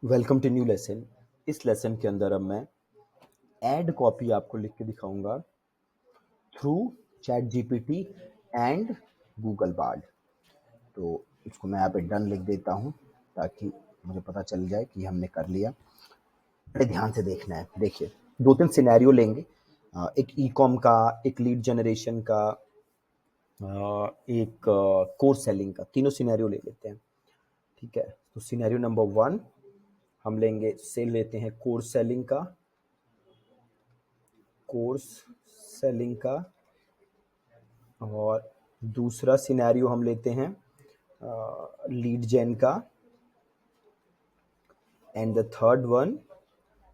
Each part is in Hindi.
Welcome to new lesson. इस लेसन के अंदर अब मैं ऐड कॉपी आपको लिख के दिखाऊंगा through chat GPT and Google Bard. तो इसको मैं यहाँ पे डन लिख देता हूँ ताकि मुझे पता चल जाए कि हमने कर लिया। बड़े ध्यान से देखना है। देखिए, दो तीन सिनेरियो लेंगे, एक ई कॉम का, एक लीड जनरेशन का, एक कोर्स सेलिंग का। तीनों सिनेरियो ले लेते हैं, ठीक है। तो सिनेरियो नंबर वन हम लेंगे, सेल लेते हैं कोर्स सेलिंग का, कोर्स सेलिंग का। और दूसरा सिनेरियो हम लेते हैं लीड जेन का। एंड द थर्ड वन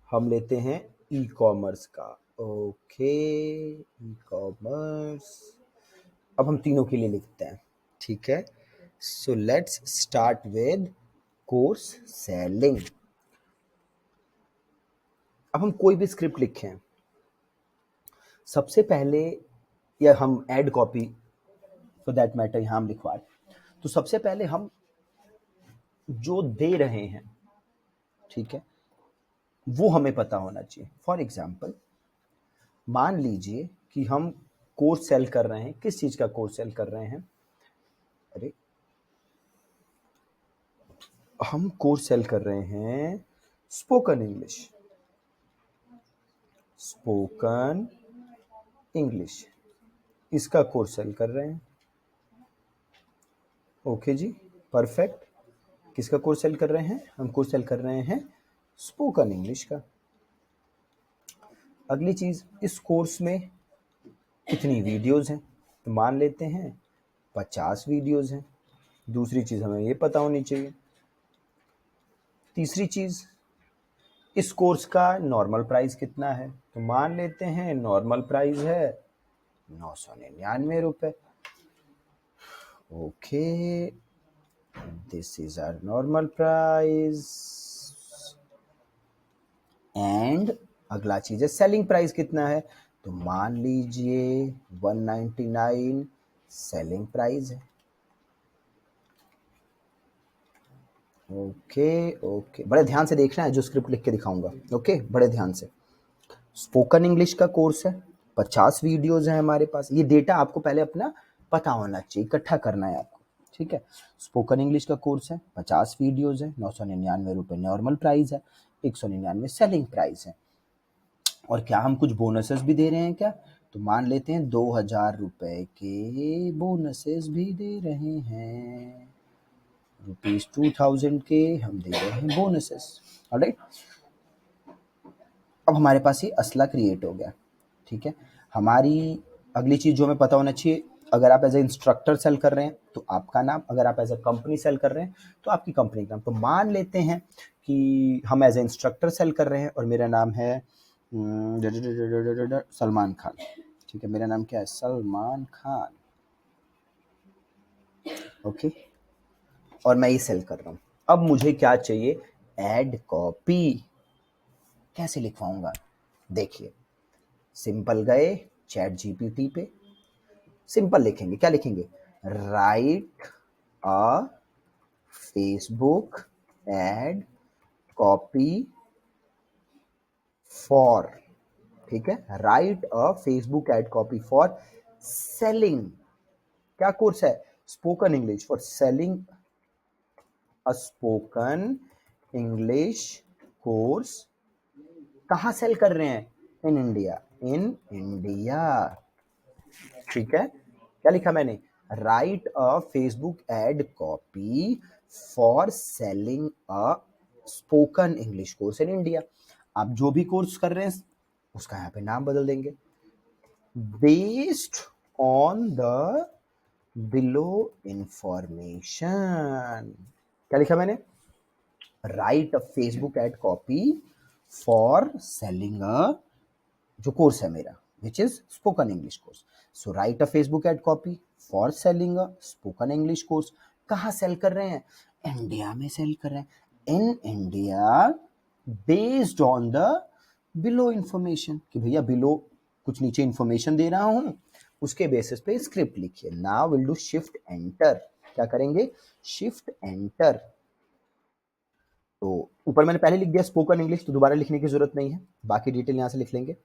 हम लेते हैं ई कॉमर्स का। Okay, e commerce. अब हम तीनों के लिए लिखते हैं, ठीक है। So let's start with course selling. अब हम कोई भी स्क्रिप्ट लिखें, सबसे पहले, या हम add copy for that matter यहाँ हम लिखवा रहे हैं, तो सबसे पहले हम जो दे रहे हैं, ठीक है, वो हमें पता होना चाहिए। फॉर एग्जाम्पल, मान लीजिए कि हम कोर्स सेल कर रहे हैं। किस चीज का कोर्स सेल कर रहे हैं? अरे, हम कोर्स सेल कर रहे हैं स्पोकन इंग्लिश। स्पोकन इंग्लिश, इसका कोर्स सेल कर रहे हैं। ओके जी, परफेक्ट। किसका कोर्स सेल कर रहे हैं? हम कोर्स सेल कर रहे हैं स्पोकन इंग्लिश का। अगली चीज, इस कोर्स में कितनी वीडियोस हैं? तो मान लेते हैं 50 वीडियोस हैं। दूसरी चीज हमें ये पता होनी चाहिए। तीसरी चीज, इस कोर्स का नॉर्मल प्राइस कितना है? तो मान लेते हैं नॉर्मल प्राइस है 999 रुपये। Okay, this is our normal price. And अगला चीज है सेलिंग प्राइस कितना है? तो मान लीजिए 199 सेलिंग प्राइस है। ओके ओके, बड़े ध्यान से देखना है जो स्क्रिप्ट लिख के दिखाऊंगा। ओके, बड़े ध्यान से। स्पोकन इंग्लिश का कोर्स है, 50 वीडियोज हैं हमारे पास। ये डेटा आपको पहले अपना पता होना चाहिए, इकट्ठा करना है आपको, ठीक है। स्पोकन इंग्लिश का कोर्स है, 50 वीडियोज है, 999 रुपये नॉर्मल प्राइस है, 199 सेलिंग प्राइस है। और क्या हम कुछ बोनसेस भी दे रहे हैं क्या? तो मान लेते हैं 2000 रुपये के बोनसेस भी दे रहे हैं। ₹2000 के हम दे रहे हैं बोनसेस। ऑलराइट, अब हमारे पास ये असला क्रिएट हो गया, ठीक है। हमारी अगली चीज जो हमें पता होना चाहिए, अगर आप एज ए इंस्ट्रक्टर सेल कर रहे हैं तो आपका नाम, अगर आप एज ए कंपनी सेल कर रहे हैं तो आपकी कंपनी का नाम। तो मान लेते हैं कि हम एज ए इंस्ट्रक्टर सेल कर रहे हैं और मेरा नाम है सलमान खान, ठीक है। मेरा नाम क्या है? सलमान खान। ओके, और मैं ये सेल कर रहा हूँ। अब मुझे क्या चाहिए? Ad copy. कैसे लिखवाऊंगा? देखिए, सिंपल गए चैट जीपीटी पे, सिंपल लिखेंगे। क्या लिखेंगे? Right a Facebook ad copy for, ठीक है। Right a Facebook ad copy for selling. क्या कोर्स है? Spoken English. For selling a spoken English course. कहाँ सेल कर रहे हैं? In India. इन इंडिया, ठीक है। क्या लिखा मैंने? Right a Facebook ad copy for selling a spoken English course in India. आप जो भी कोर्स कर रहे हैं उसका यहाँ पे नाम बदल देंगे based on the below information. क्या लिखा मैंने? Right a Facebook ad copy for selling अ, जो कोर्स है मेरा, which is spoken English course. So right a Facebook ad copy for selling a spoken English course. कहाँ सेल कर रहे हैं? इंडिया में सेल कर रहे हैं। इन India, based on the below information, कि भैया बिलो कुछ नीचे इंफॉर्मेशन दे रहा हूं, उसके बेसिस पे स्क्रिप्ट लिखिए। Now will do shift enter. क्या करेंगे? Shift enter. तो ऊपर मैंने पहले लिख दिया स्पोकन इंग्लिश, तो दोबारा लिखने की जरूरत नहीं है, बाकी डिटेल यहाँ से लिख लेंगे।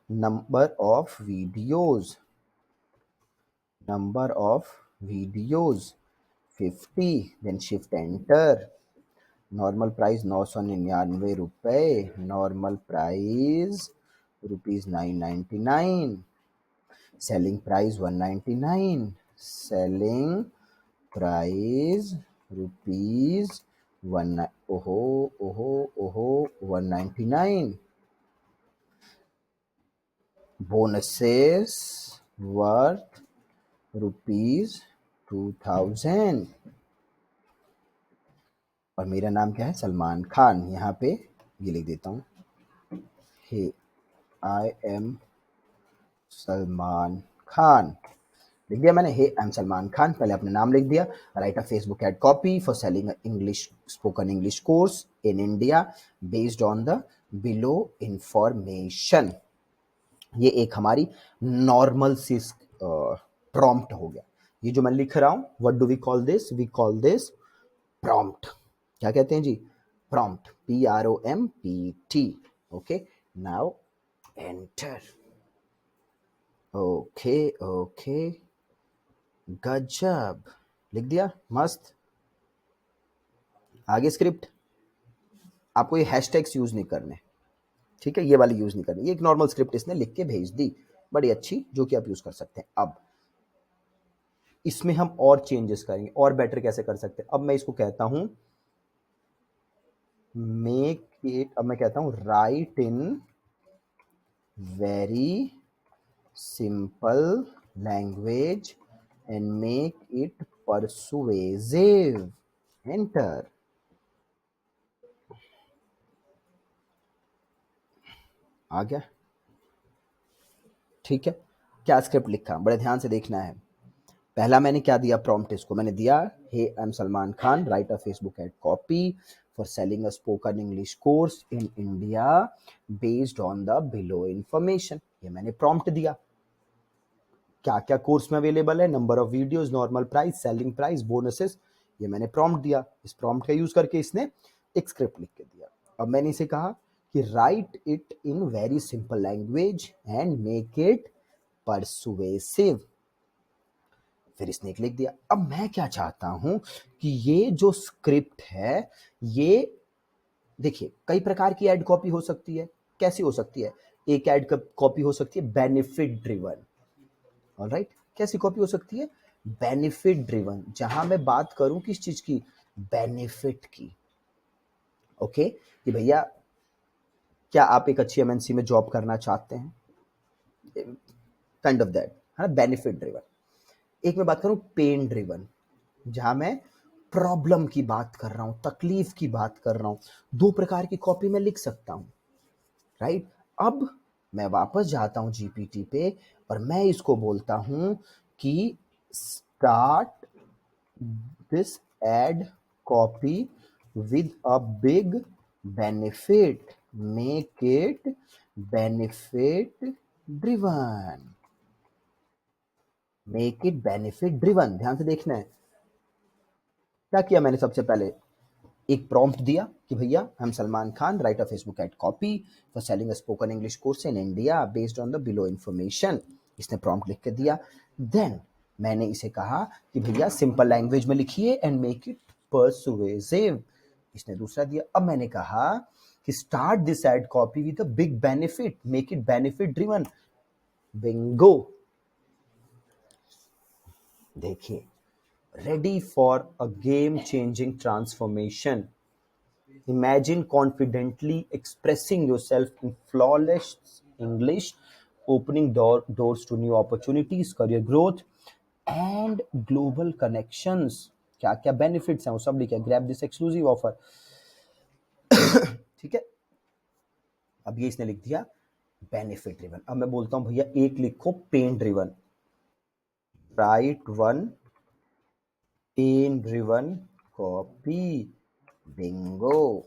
Number of videos, number of videos 50, then shift enter. Normal price 999 रुपए, normal price ₹999, selling price 199, selling price rupees one, ओहो ओहो ओहो 199, बोनसेस वर्थ ₹2000, और मेरा नाम क्या है, सलमान खान। यहाँ पे ये लिख देता हूँ, हे आई एम सलमान खान, लिख दिया मैंने, हे आई एम सलमान खान, पहले अपना नाम लिख दिया। Right a Facebook ad copy for selling English spoken English course in India based on the below information. ये एक हमारी नॉर्मल सी प्रॉम्प्ट हो गया। ये जो मैं लिख रहा हूं, what do we call this, we call this prompt. क्या कहते हैं जी, prompt, PROMPT। Okay, now enter. Okay okay, गजब, लिख दिया, मस्त। आगे स्क्रिप्ट, आपको ये हैशटैग्स यूज नहीं करने, ठीक है, ये वाली यूज नहीं करनी, ये एक नॉर्मल स्क्रिप्ट इसने लिख के भेज दी, बड़ी अच्छी, जो कि आप यूज कर सकते हैं। अब इसमें हम और चेंजेस करेंगे, और बेटर कैसे कर सकते हैं। अब मैं इसको कहता हूं मेक इट, अब मैं कहता हूं write in very simple language and make it persuasive, enter. आ गया, ठीक है। क्या स्क्रिप्ट लिखा, बड़े ध्यान से देखना है। पहला मैंने क्या दिया प्रॉम्प्ट, इसको मैंने दिया, hey I am Salman Khan, write a Facebook ad copy for selling a spoken English course in India based on the below information. ये मैंने प्रॉम्प्ट दिया। क्या क्या कोर्स में अवेलेबल है, number of videos, normal price, selling price, bonuses, ये मैंने प्रॉम्प्ट दिया। इस प्रॉम्प्ट का यूज करके इसने एक स्क्रिप्ट लिख के दिया। अब मैंने इसे कहा कि right it in very simple language and make it persuasive, फिर इसने एक लिख दिया। अब मैं क्या चाहता हूं कि ये जो स्क्रिप्ट है, ये देखिए कई प्रकार की एड कॉपी हो सकती है। कैसी हो सकती है, एक एड कॉपी हो सकती है बेनिफिट ड्रिवन, ऑलराइट। कैसी कॉपी हो सकती है, बेनिफिट ड्रिवन, जहां मैं बात करूं किस चीज की, बेनिफिट की। ओके, कि भैया क्या आप एक अच्छी MNC में जॉब करना चाहते हैं, काइंड ऑफ दैट, है ना, बेनिफिट ड्रिवन। एक मैं बात करूं पेन ड्रिवन, जहां मैं प्रॉब्लम की बात कर रहा हूं, तकलीफ की बात कर रहा हूं। दो प्रकार की कॉपी में लिख सकता हूं, राइट। अब मैं वापस जाता हूं GPT पे और मैं इसको बोलता हूं कि start this ad copy with a big benefit, make it benefit driven, make it benefit driven. ध्यान से देखना है, क्या किया मैंने, सबसे पहले एक प्रॉम्प्ट दिया कि भैया हम Salman Khan, write a Facebook ad copy for selling a spoken English course in India based on the below information, इसने प्रॉम्प्ट लिख के दिया। देन मैंने इसे कहा कि भैया सिंपल लैंग्वेज में लिखिए एंड मेक इट परसुएसिव, इसने दूसरा दिया। अब मैंने कहा कि start this ad copy with a big benefit, make it benefit driven, Bingo. देखिए, ready for a game changing transformation. Imagine confidently expressing yourself in flawless English, opening doors to new opportunities, career growth, and global connections. क्या क्या बेनिफिट्स हैं वो सब लिखे, ग्रैब दिस एक्सक्लूसिव ऑफर, ठीक है। अब ये इसने लिख दिया बेनिफिट ड्रिवन। अब मैं बोलता हूं भैया एक लिखो pen driven, write one pen driven copy, bingo.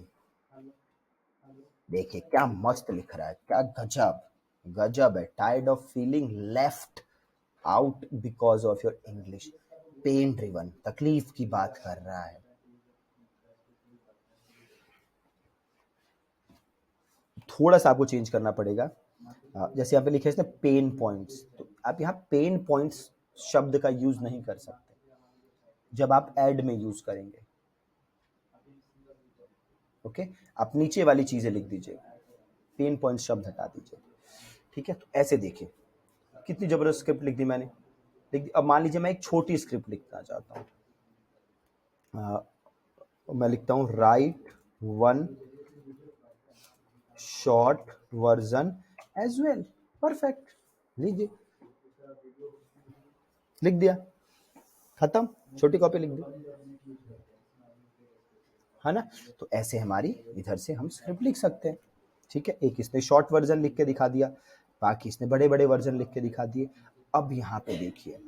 देखिए क्या मस्त लिख रहा है, क्या गजब, गजब है। Tired of feeling left out because of your English, pen driven, तकलीफ की बात कर रहा है। थोड़ा सा आपको चेंज करना पड़ेगा। जैसे यहाँ पे लिखे इसने पेन पॉइंट्स, तो आप यहाँ पेन पॉइंट्स शब्द का यूज नहीं कर सकते जब आप ऐड में यूज करेंगे। ओके, आप नीचे वाली चीजें लिख दीजिए, पेन पॉइंट शब्द हटा दीजिए। ठीक है, तो ऐसे देखिए कितनी जबरदस्त स्क्रिप्ट लिख दी मैंने, लिख दी। अब मान लीजिए मैं एक छोटी स्क्रिप्ट लिखना चाहता हूँ, मैं लिखता हूँ write one short version as well. Perfect, लीजिए, लिख दिया, खत्म, छोटी कॉपी लिख दी, है ना। तो ऐसे हमारी इधर से हम स्क्रिप्ट लिख सकते हैं। ठीक है, एक इसने शॉर्ट वर्जन लिख के दिखा दिया, बाकी इसने बड़े बड़े वर्जन लिख के दिखा दिए। अब यहाँ पे देखिए,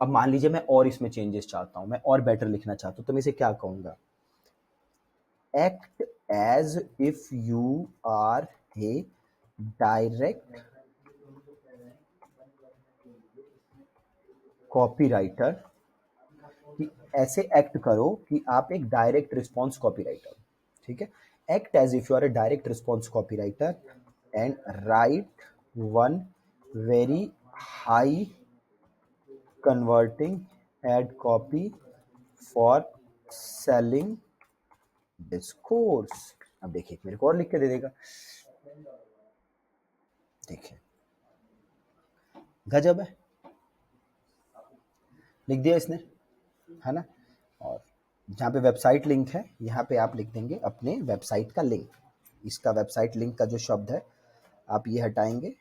अब मान लीजिए मैं और इसमें चेंजेस चाहता हूँ, मैं और बेटर लिखना चाहता हूँ, तो मैं इसे क्या कहूँगा, act as if you are a direct copywriter, कि ऐसे एक्ट करो कि आप एक डायरेक्ट रिस्पॉन्स कॉपीराइटर। ठीक है, act as if you are a direct response copywriter and write one very high converting ad copy for selling this course. अब देखिए मेरे को और लिख के दे देगा, देखिए गजब है, लिख दिया इसने, है ना। और जहाँ पे वेबसाइट लिंक है यहाँ पे आप लिख देंगे अपने वेबसाइट का लिंक। इसका वेबसाइट लिंक का जो शब्द है आप ये हटाएंगे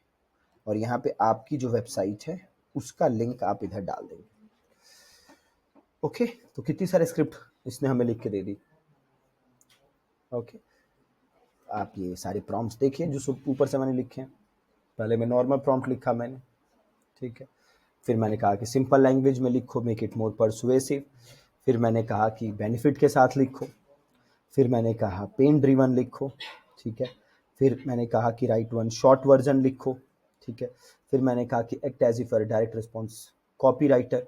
और यहाँ पे आपकी जो वेबसाइट है उसका लिंक आप इधर डाल देंगे। ओके, तो कितनी सारे स्क्रिप्ट इसने हमें लिख के दे दी। ओके, आप ये सारे प्रॉम्प्ट्स देखिए जो सब ऊपर से मैंने लिखे हैं। पहले मैं नॉर्मल प्रॉम्प्ट लिखा मैंने, ठीक है, फिर मैंने कहा कि सिंपल लैंग्वेज में लिखो, मेक इट मोर परसुएसिव, फिर मैंने कहा कि बेनिफिट के साथ लिखो, फिर मैंने कहा पेन ड्रिवन लिखो, ठीक है, फिर मैंने कहा कि राइट वन शॉर्ट वर्जन लिखो, ठीक है, फिर मैंने कहा कि act as if direct response copy writer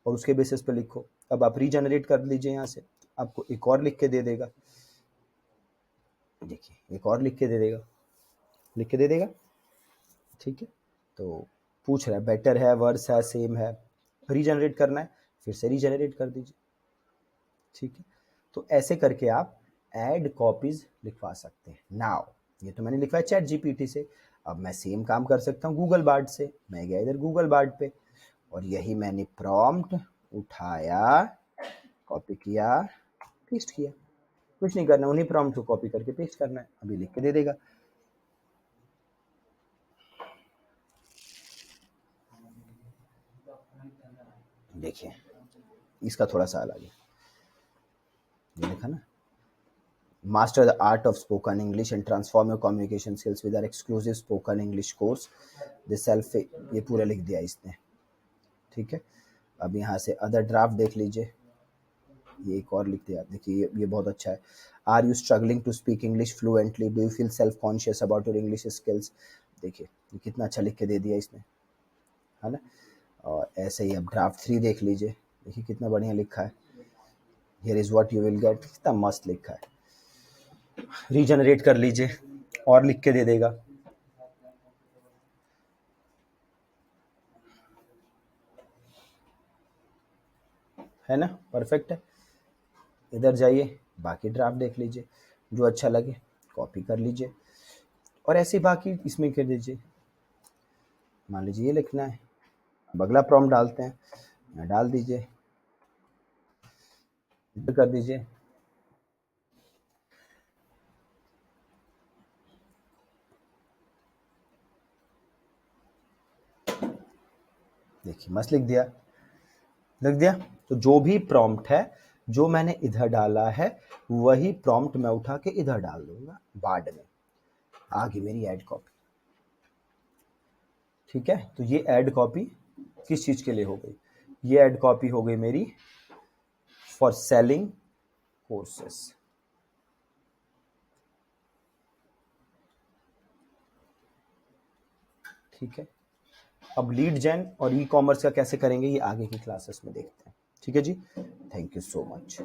और उसके बेसिस पे लिखो। अब आप रीजनरेट कर लीजिए, यहाँ से आपको एक और लिख के दे देगा, देखिए एक और लिख के दे देगा, लिख के दे देगा। ठीक है, तो पूछ रहा है बेटर है, वर्स है, सेम है, रीजनरेट करना है, फिर से रीजनरेट कर दीजिए। ठीक है, तो ऐसे करके आप ऐड कॉपीज लिखवा सकते हैं। नाउ ये तो मैंने लिखवाया चैट जीपीटी से, अब मैं सेम काम कर सकता हूँ गूगल बार्ड से। मैं गया इधर गूगल बार्ड पे और यही मैंने प्रॉम्प्ट उठाया, कॉपी किया, पेस्ट किया। कुछ नहीं करना, उन्हीं प्रॉम्प्ट को कॉपी करके पेस्ट करना है, अभी लिख के दे देगा। देखिए इसका थोड़ा सा अलग है, ये देखा ना, master the art of spoken English and transform your communication skills with our exclusive spoken English course this self, ये पूरा लिख दिया इसने। ठीक है, अब यहाँ से अदर ड्राफ्ट देख लीजिए, ये एक और लिख दिया, देखिए ये बहुत अच्छा है। Are you struggling to speak English fluently, do you feel self conscious about your English skills. देखिए ये कितना अच्छा लिख के दे दिया इसने, है ना। और ऐसे ही अब ड्राफ्ट 3 देख लीजिए, देखिए कितना बढ़िया लिखा है, here is what you will get, कितना मस्त लिखा है। रीजनरेट कर लीजिए और लिख के दे देगा, है ना, परफेक्ट है। इधर जाइए, बाकी ड्राफ्ट देख लीजिए, जो अच्छा लगे कॉपी कर लीजिए और ऐसे बाकी इसमें कर दीजिए। मान लीजिए ये लिखना है, अब अगला प्रॉम्प्ट डालते हैं, यहाँ डाल दीजिए, इधर कर दीजिए। देखिए मस्त लिख दिया, लिख दिया। तो जो भी प्रॉम्प्ट है जो मैंने इधर डाला है वही प्रॉम्प्ट मैं उठा के इधर डाल दूंगा बार्ड में, आगे मेरी ऐड कॉपी। ठीक है, तो ये ऐड कॉपी किस चीज के लिए हो गई, ये ऐड कॉपी हो गई मेरी फॉर सेलिंग कोर्सेस। ठीक है, अब लीड जेन और ई कॉमर्स का कैसे करेंगे ये आगे की क्लासेस में देखते हैं। ठीक है जी, थैंक यू सो मच।